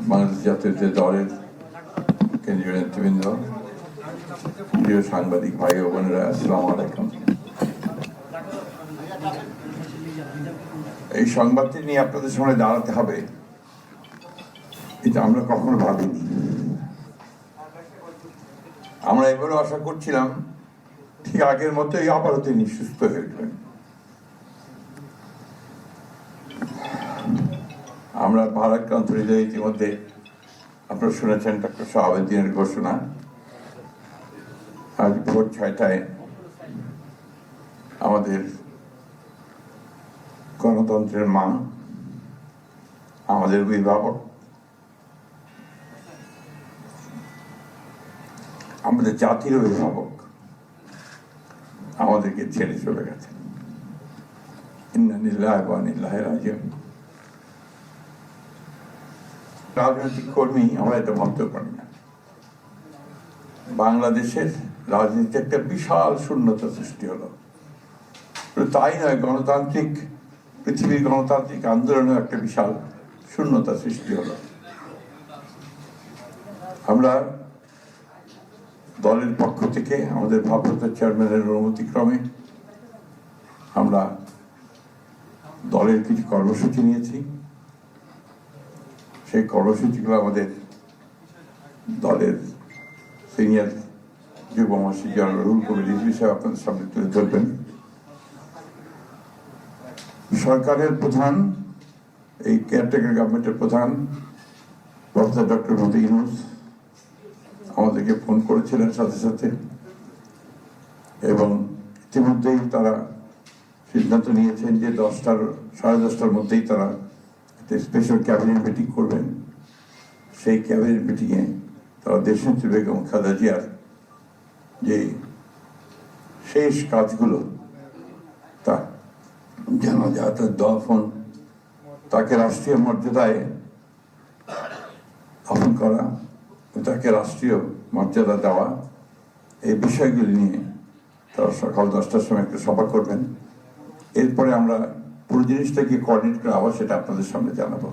বাংলাদেশ জাতীয় দলের কেন্দ্রীয় নেতৃবৃন্দ, প্রিয় সাংবাদিক ভাই ও বোনেরা, আসসালামু আলাইকুম। এই সংবাদটি নিয়ে আপনাদের সামনে দাঁড়াতে হবে, এটা আমরা কখনো ভাবিনি। আমরা এবারও আশা করছিলাম ঠিক আগের মতোই আবারও তিনি সুস্থ হয়ে উঠবেন। আমরা ভারাক্রান্ত হৃদয়ে ইতিমধ্যে আপনারা শুনেছেন ডক্টর শাহাবুদ্দিনের ঘোষণা। আজ ভোর 6টায় আমাদের গণতন্ত্রের মা, আমাদের অভিভাবক, আমাদের জাতির অভিভাবক আমাদেরকে ছেড়ে চলে গেছেন। ইন্না লিল্লাহি ওয়া ইন্না ইলাইহি রাজিউন। রাজনৈতিক কর্মী আমরা এটা মন্তব্য করি না। বাংলাদেশের রাজনীতিতে একটা বিশাল শূন্যতা সৃষ্টি হলো। তাই নয়, পৃথিবীর গণতান্ত্রিক আন্দোলনে একটা বিশাল শূন্যতা সৃষ্টি হলো। আমরা দলের পক্ষ থেকে আমাদের ভারপ্রাপ্ত চেয়ারম্যানের অনুমতিক্রমে আমরা দলের কিছু কর্মসূচি নিয়েছি। সেই কর্মসূচিগুলো আমাদের দলের সিনিয়র যুব মহাসচিব জনাব রুহুল কবির রিজভী সাহেব আপনাদের সামনে তুলে ধরবেন। সরকারের প্রধান, এই কেয়ারটেকার গভর্নমেন্টের প্রধান প্রফেসর ডক্টর মোহাম্মদ ইউনূস আমাদেরকে ফোন করেছিলেন সাথে সাথে, এবং ইতিমধ্যেই তারা সিদ্ধান্ত নিয়েছেন যে 10টার মধ্যেই তারা একটা স্পেশাল ক্যাবিনেট মিটিং করবেন। সেই ক্যাবিনেট মিটিংয়ে তারা দেশনেত্রী বেগম খালেদা জিয়ার যে শেষ কাজগুলো, তা জানাজা, দফন, তাকে রাষ্ট্রীয় মর্যাদায় দফন করা, তাকে রাষ্ট্রীয় মর্যাদা দেওয়া, এই বিষয়গুলি নিয়ে তারা সকাল 10টার সময় একটা সভা করবেন। এরপরে আমরা পুরো জিনিসটাকে কোঅর্ডিনেট করে আবার সেটা আপনাদের সামনে জানাবো।